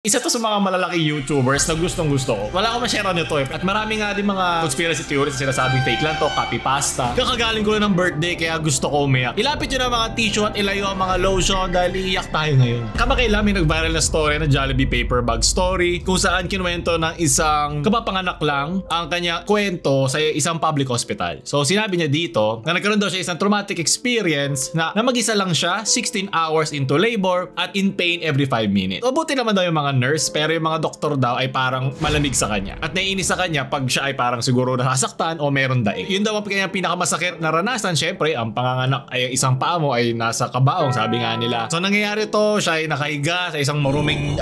Isa to sa mga malalaking YouTubers na gustong-gusto ko. Wala ko ma-share nito eh. At marami nga din mga conspiracy theories na sinasabing fake lang to, copy pasta. Kakagaling ko lang ng birthday kaya gusto ko umiyak. Ilapit nyo na mga tissue at ilayo ang mga lotion dahil iiyak tayo ngayon. Kamakailan may nag-viral na story na Jollibee paper bag story kung saan kinuwento ng isang kapapanganak lang ang kanya kwento sa isang public hospital. So sinabi niya dito na nagkaroon daw siya isang traumatic experience na mag-isa lang siya 16 hours into labor at in pain every 5 minutes. O buti naman daw yung mga nurse pero yung mga doktor daw ay parang malamig sa kanya at naiinis sa kanya pag siya ay parang siguro nasasaktan o meron daig. Yun daw ang kanyang pinakamasakit na ranasan. Syempre ang panganganak ay isang paa mo ay nasa kabaong, sabi nga nila. So nangyayari to, siya ay nakahiga sa isang maruming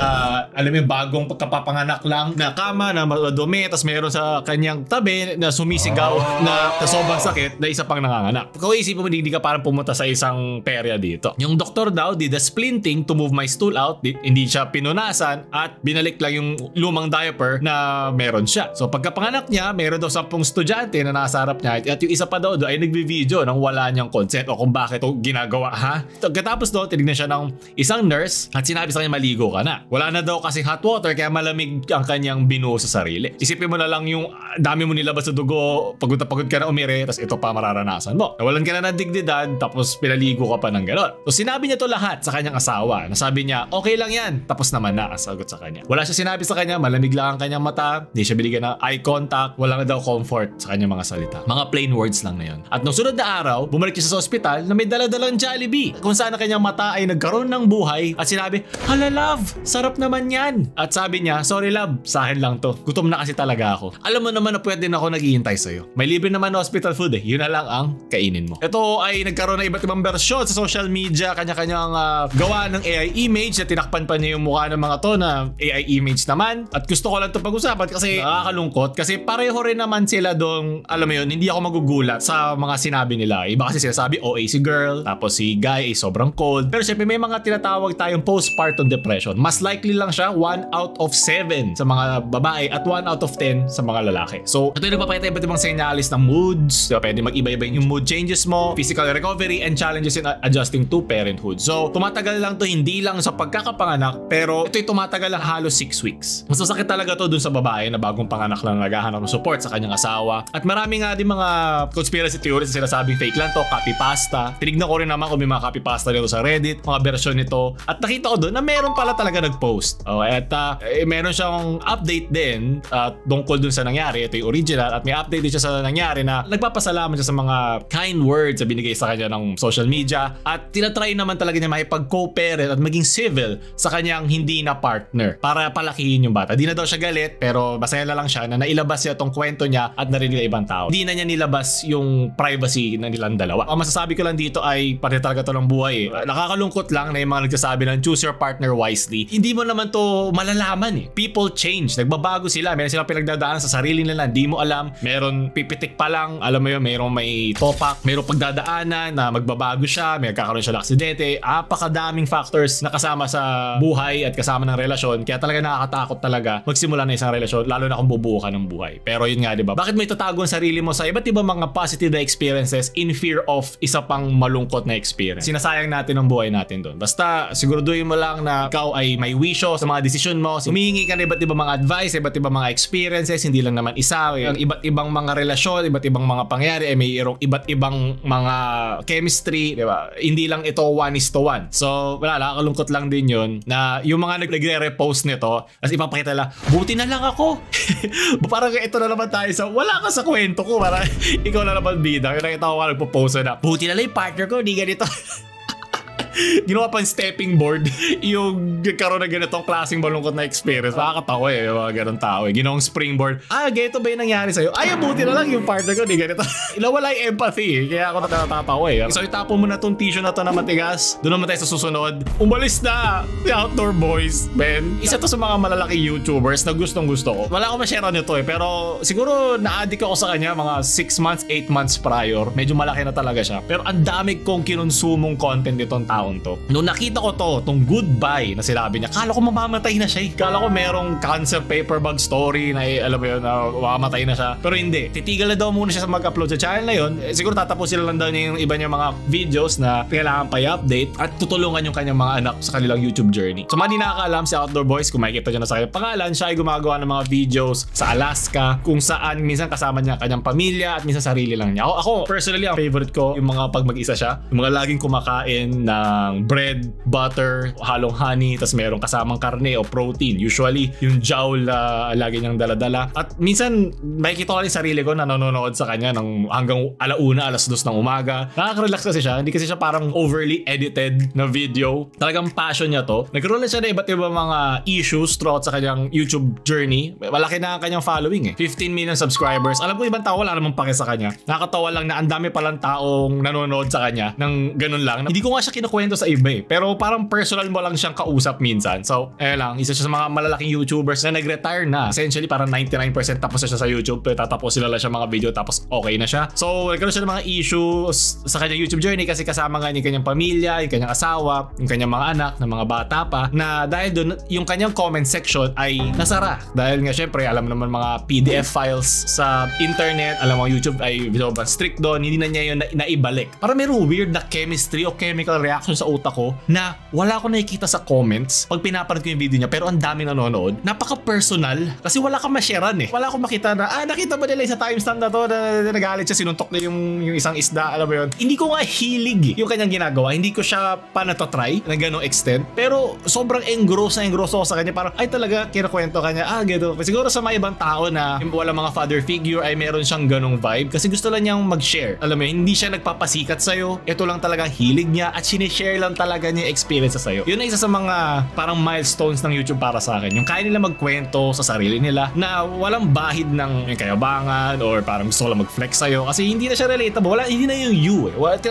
alam mo bagong pagkapapanganak lang na kama na madumi, tapos meron sa kanyang tabi na sumisigaw na sobrang sakit na isa pang nanganganak. Kung isipin mo, hindi ka parang pumunta sa isang perya dito. Yung doktor daw did the splinting to move my stool out, hindi siya pinunasan at binalik lang yung lumang diaper na meron siya. So pagkapanganak niya, meron daw 10 estudyante na nasa harap niya at yung isa pa daw ay nagbi-video nang wala niyang consent o kung bakit ito ginagawa ha. Pagkatapos daw, tinignan siya ng isang nurse at sinabi sa kanya maligo ka na. Wala na daw kasi hot water kaya malamig ang kanyang binuo sa sarili. Isipin mo na lang yung dami mo nilabas sa dugo, pagod na pagod ka na umire, tapos ito pa mararanasan mo. Nawalan ka na ng dignidad tapos pinaligo ka pa ng gano'n. So sinabi niya to lahat sa kanyang asawa. Nasabi niya, okay lang yan. Tapos naman na sagot sa kanya. Wala siya sinabi sa kanya, malamig lang ang kanyang mata, hindi siya binigyan ng eye contact, wala na daw comfort sa kanyang mga salita. Mga plain words lang na yun. At nung sunod na araw, bumalik siya sa ospital na may daladalang Jollibee kung saan ang kanyang mata ay nagkaroon ng buhay at sinabi, hala love, sarap naman yan. At sabi niya, sorry love, sa akin lang to. Gutom na kasi talaga ako. Alam mo naman na pwede na ako naghihintay sa'yo. May libre naman na hospital food eh. Yun na lang ang kainin mo. Ito ay nagkaroon ng iba't ibang bersyon sa social media, kanya-kanyang gawa ng AI image na tinakpan pa niya yung mukha ng mga to na AI image naman. At gusto ko lang ito pag-usapan kasi nakakalungkot kasi pareho rin naman sila doon, alam mo yun, hindi ako magugulat sa mga sinabi nila. Iba kasi sinasabi, OA si girl, tapos si guy ay sobrang cold. Pero syempre may mga tinatawag tayong postpartum depression. Mas likely lang siya 1 out of 7 sa mga babae at 1 out of 10 sa mga lalaki. So ito yung nagpapakita iba't ibang senyalis ng moods. Diba? Pwede mag-iba-iba yung mood changes mo, physical recovery, and challenges in adjusting to parenthood. So tumatagal lang to hindi lang sa pagkakapanganak pero ito'y tumatagal lang halos 6 weeks. Mas masakit talaga to dun sa babae na bagong panganak lang naghahanap ng support sa kanyang asawa. At marami nga din mga conspiracy theories na sinasabing fake lang to, copy pasta. Tinignan ko rin naman kung may mga copy pasta nito sa Reddit, mga version nito. At nakita ko doon na meron pala talaga nag-post. At meron siyang update din tungkol dun sa nangyari. Ito yung original at may update din siya sa nangyari na nagpapasalamat siya sa mga kind words na binigay sa kanya ng social media. At tinatry naman talaga niya makipag-co-parent at maging civil sa kanyang hindi na partner para palakihin yung bata. Di na daw siya galit pero masaya na lang siya na nailabas niya tong kwento niya at narinig ng ibang tao. Di na niya nilabas yung privacy na nilang dalawa. Ang masasabi ko lang dito ay pati talaga to ng buhay. Nakakalungkot lang na yung mga nagsasabi ng choose your partner wisely. Hindi mo naman to malalaman eh. People change. Nagbabago sila. Meron silang pinagdadaan sa sarili nila. Hindi mo alam. Meron pipitik pa lang. Alam mo yun, meron may topak. Meron pagdadaanan na magbabago siya. May kakaroon siya ng aksidente. Apakadaming factors na kasama sa buhay at kasama ng relasyon. Kaya talaga nakakatakot talaga magsimula na isang relasyon, lalo na kung bubuo ka ng buhay. Pero yun nga, di ba? Bakit mo itatago ang sarili mo sa iba't ibang mga positive na experiences in fear of isa pang malungkot na experience? Sinasayang natin ang buhay natin doon. Basta siguraduhin mo lang na ikaw ay may wisyo sa mga desisyon mo. Humihingi ka ng iba't ibang mga advice, iba't ibang mga experiences, hindi lang naman isa. Ang iba't ibang mga relasyon, iba't ibang mga pangyari, ay may iba't ibang mga chemistry, di ba? Hindi lang ito 1:1. So, wala, nakakalungkot lang din yun na yung mga nagre-repost nito, as ipapakita lang, buti na lang ako. Parang ito na naman tayo sa, wala ka sa kwento ko, parang ikaw na naman bida. Kaya nakita ko nagpo-post na, buti na lang yung partner ko, hindi ganito. Ginawa pa yung stepping board yung karoon na ganitong klaseng malungkot na experience. Makakatawa eh, yung mga ganong tao eh. Ginawang springboard. Ganito ba yung nangyari sa'yo? Buti na lang yung partner ko, di ganito. Nawala yung empathy eh. Kaya ako natatawa eh. So itapon mo na tong tissue na to na matigas. Doon naman tayo sa susunod. Umalis na si Outdoor Boys, Ben. Isa to sa mga malalaking YouTubers na gustong-gusto ko. Wala ko ma-share nito eh. Pero siguro na-addict ako sa kanya mga 6 months, 8 months prior. Medyo malaki na talaga siya. Pero ang dami kong kinonsumong content nitong tao taong to. Nung nakita ko tong goodbye na sinabi niya, kala ko mamamatay na siya. Kala ko merong cancer paper bag story na alam mo yun, na mamamatay na siya. Pero hindi. Titigil na daw muna siya sa mag-upload sa channel na yun. Siguro tatapusin lang daw niya yung iba niya mga videos na kailangan pa i-update at tutulungan yung kanyang mga anak sa kanilang YouTube journey. So mga di nakakaalam si Outdoor Boys, kung makikita nyo na sa kanyang pangalan, siya ay gumagawa ng mga videos sa Alaska kung saan minsan kasama niya kanyang pamilya at minsan sarili lang niya. Ako personally, ang favorite ko yung mga pag mag-isa siya. Yung mga laging kumakain ng bread, butter, halong honey, tas merong kasamang karne o protein. Usually, yung jowl lagi niyang dala-dala. At minsan, makikita ko rin sarili ko na nanonood sa kanya ng hanggang alauna, alas 2 ng umaga. Nakaka-relax kasi siya. Hindi kasi siya parang overly edited na video. Talagang passion niya to. Nagkaroon na siya na iba't ibang mga issues throughout sa kanyang YouTube journey. Malaki na ang kanyang following 15 million subscribers. Alam ko ibang tao wala namang pake sa kanya. Nakakatawa lang na ang dami palang taong nanonood sa kanya ng ganun lang. Hindi ko nga siya kinukwento sa iba pero parang personal mo lang siyang kausap minsan. So, lang, isa siya sa mga malalaking YouTubers na nag-retire na. Essentially, parang 99% tapos na siya sa YouTube. Tatapos sila lang siya mga video tapos okay na siya. So, nagkaroon siya ng mga issues sa kanyang YouTube journey kasi kasama nga yung kanyang pamilya, yung kanyang asawa, yung kanyang mga anak, ng mga bata pa, na dahil doon, yung kanyang comment section ay nasara. Dahil nga syempre, alam naman mga PDF files sa internet, alam mo YouTube ay sobrang strict doon, hindi na niya yun naibalik. Para merong weird na chemistry o chemical reaction sa utak ko na wala ko nakikita sa comments pag pinapanood ko yung video niya pero ang daming nanonood. Napaka-personal kasi wala kang ma-sharean Wala akong makita na, nakita ba nila sa timestamp na to na nagalit siya, sinuntok na yung isang isda, alam mo yun. Hindi ko nga hilig yung kanyang ginagawa. Hindi ko siya pa natatry na ganong extent. Pero sobrang engross ako sa kanya. Parang, ay talaga, kinakwento kanya, gado. Siguro sa mga ibang tao na wala mga father figure ay meron siyang ganong vibe kasi gusto lang niyang mag-share. Alam mo yun, hindi siya nagpapasikat sa'yo. Ito lang talaga hilig niya at sinishare lang talaga niya experience sa'yo. Yun ay isa sa mga parang milestones ng YouTube para sa akin. Yung kaya nila magkwento sa sarili nila na walang bahid ng kayabangan or parang gusto ko lang mag-flex sa'yo kasi hindi na siya relatable. Hindi na yung you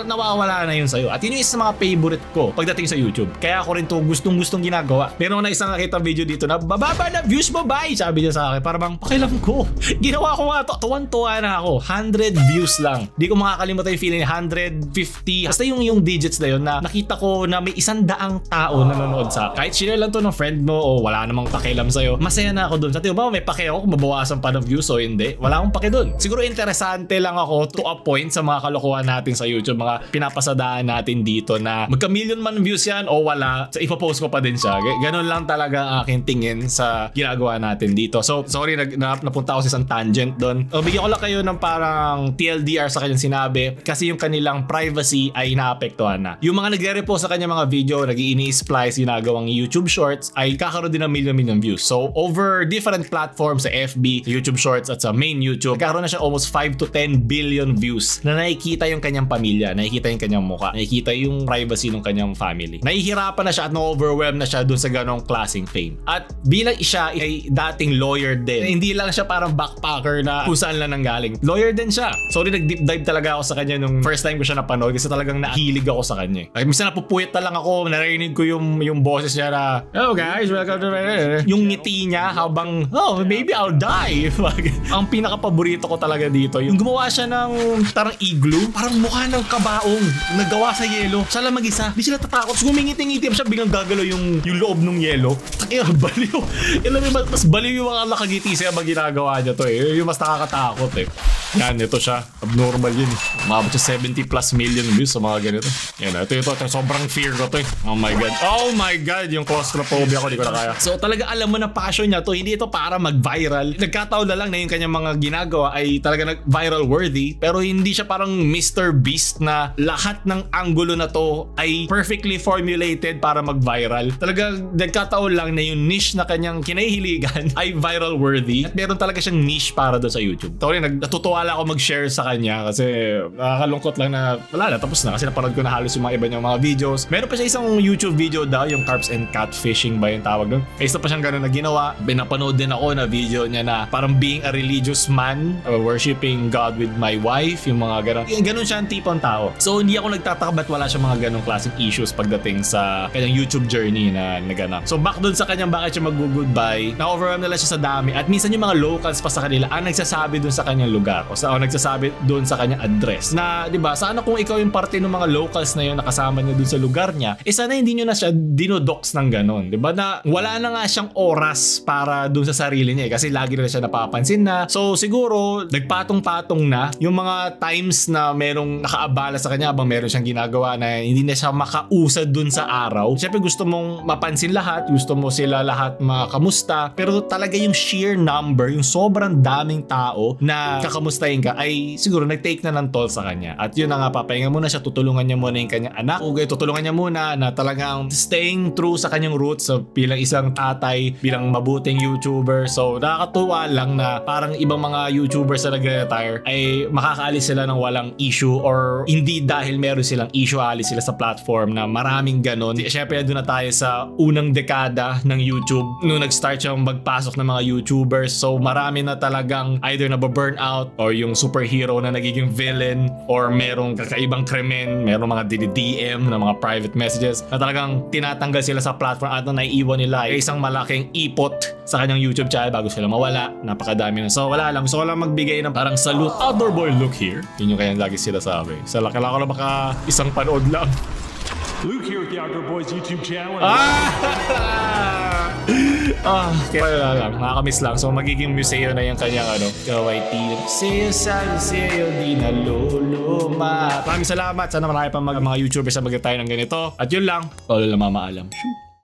nawawala na yun sa'yo. At yun yung isa sa mga favorite ko pagdating sa YouTube. Kaya ako rin to gustong ginagawa. Meron na isang nakita video dito na bababa na views mo, bye! Sabi niya sa akin. Para bang pakialam ko. Ginawa ko nga to. Tuwan-tuwa na ako. 100 views lang. Di ko makakalimutan yung feeling 150. Basta yung digits na yun na nakita ko na may 100 tao nanonood sa akin. Kahit share lang to ng friend mo o wala namang pakialam sa'yo, masaya na ako dun. Sa tiyo ba may pake ako kung mabawasan pa ng views o hindi? Wala akong pake dun. Siguro interesante lang ako to a point sa mga kalokohan natin sa YouTube, mga pinapasadaan natin dito na magka-million man views yan o wala, so ipopost ko pa din siya. Ganon lang talaga ang aking tingin sa ginagawa natin dito. So sorry, napunta ako sa isang tangent doon. Bigyan ko lang kayo ng parang TLDR sa kanyang sinabi kasi yung kanilang privacy ay naapektuhan na. Yung mga nagre-repost sa kanyang mga video, nag-i-ini-splice ginagawang YouTube Shorts ay kakaroon din ng million views. So over different platforms sa FB, sa YouTube Shorts at sa main YouTube, nagkaroon na siya almost 5 to 10 billion views na nakikita yung kanyang pamilya, nakikita yung kanyang mukha, nakikita yung privacy ng kanyang family. Nahihirapan na siya at na-overwhelm na siya dun sa ganong klaseng fame. At bilang siya ay dating lawyer din, hindi lang siya parang backpacker na kung saan lang nanggaling. Lawyer din siya. Sorry, nag-deep dive talaga ako sa kanya nung first time ko siya napanood kasi talagang nahilig ako sa kanya. Like, minsan napupuyat na lang ako, narinig ko yung boses niya na, "Oh guys, welcome to my..." Yung ngiti niya habang, "Oh, maybe I'll die." Ang pinaka-paborito ko talaga dito, yung gumawa siya ng tarang igloo, parang mukha ng kabaong nagawa sa yelo. Siya lang mag-isa. Di sila tatakot. So, ngumingiti-ngiti siya, biglang gagalaw yung loob ng yelo. Takina, baliw. Mas baliw yung mga nakagiti siya pag ginagawa niya to Yung mas nakakatakot Yan, ito siya. Abnormal yun Umabot siya 70+ million views sa mga ganito. Yan, ito. Sobrang fear ko to Oh my God. Oh my God. Yung claustrophobia ko, di ko na kaya. So, talaga alam mo na passion niya to. Hindi ito para mag-viral. Nagkataon na lang na yung kanyang mga ginagawa ay talaga nag-viral worthy. Pero hindi siya parang Mr. Beast na lahat ng angulo na to ay perfectly formulated para mag-viral. Talaga nagkataon lang na yung niche na kanyang kinahihiligan ay viral worthy at meron talaga siyang niche para doon sa YouTube. Sorry, natutuwa lang ako mag-share sa kanya kasi nakakalungkot lang na wala na, tapos na kasi napanood ko na halos yung mga iba niyang mga videos. Meron pa siya isang YouTube video daw, yung Carps and Catfishing ba yung tawag doon. Isa pa siyang gano'n na ginawa. Pinapanood din ako na video niya na parang being a religious man, worshiping God with my wife, yung mga gano'n. Gano'n siya ang tipong tao. So hindi ako nagtataka ba't wala siya mga ganong klaseng issues pagdating sa kanyang YouTube journey na naganap. So back dun sa kanyang bakit siya mag-goodbye, na-overwhelm na lang siya sa dami at minsan yung mga locals pa sa kanila ang nagsasabi dun sa kanyang lugar. o nagsasabi doon sa kanyang address. Na, di ba, sana kung ikaw yung parte ng mga locals na yun nakasama niya doon sa lugar niya, sana hindi nyo na siya dinodox ng ganon. Di ba, na wala na nga siyang oras para doon sa sarili niya kasi lagi na siya napapansin na. So, siguro, nagpatong-patong na yung mga times na merong nakaabala sa kanya habang meron siyang ginagawa na hindi na siya makausad doon sa araw. Siyempre, gusto mong mapansin lahat, gusto mo sila lahat makamusta, pero talaga yung sheer number, yung sobrang daming tao na kakamustahin ka ay siguro nag-take na ng toll sa kanya. At yun na nga, papahinga muna siya, tutulungan niya muna yung kanyang anak, o tutulungan niya muna na talagang staying true sa kanyang roots bilang isang tatay, bilang mabuting YouTuber. So nakakatuwa lang na parang ibang mga YouTubers na nag-retire ay makakaalis sila ng walang issue, or hindi dahil meron silang issue alis sila sa platform, na maraming ganon. Siyempre doon na tayo sa unang dekada ng YouTube nung nag-start siyang magpasok ng mga YouTubers. So marami na talagang either nababurnout or yung superhero na nagiging villain, or merong kakaibang krimen, merong mga DM na mga private messages na talagang tinatanggal sila sa platform at na naiiwan nila ay isang malaking ipot sa kanyang YouTube channel bago sila mawala. Napakadami na. So wala lang. Gusto ko lang magbigay ng parang salute. Outdoor boy, look here. Yun yung kaya lagi sila sabi. Sa laki lang ako na baka isang panood lang. Luke here with the Outdoor Boys YouTube channel. Kaya wala lang. Nakakamiss lang. So magiging museo na yung kanyang kawaiti. Museo sa museo, di na luluma. Maraming salamat. Sana marami pa mga YouTubers na mag-retire ng ganito. At yun lang. Lolo lang mamaalam.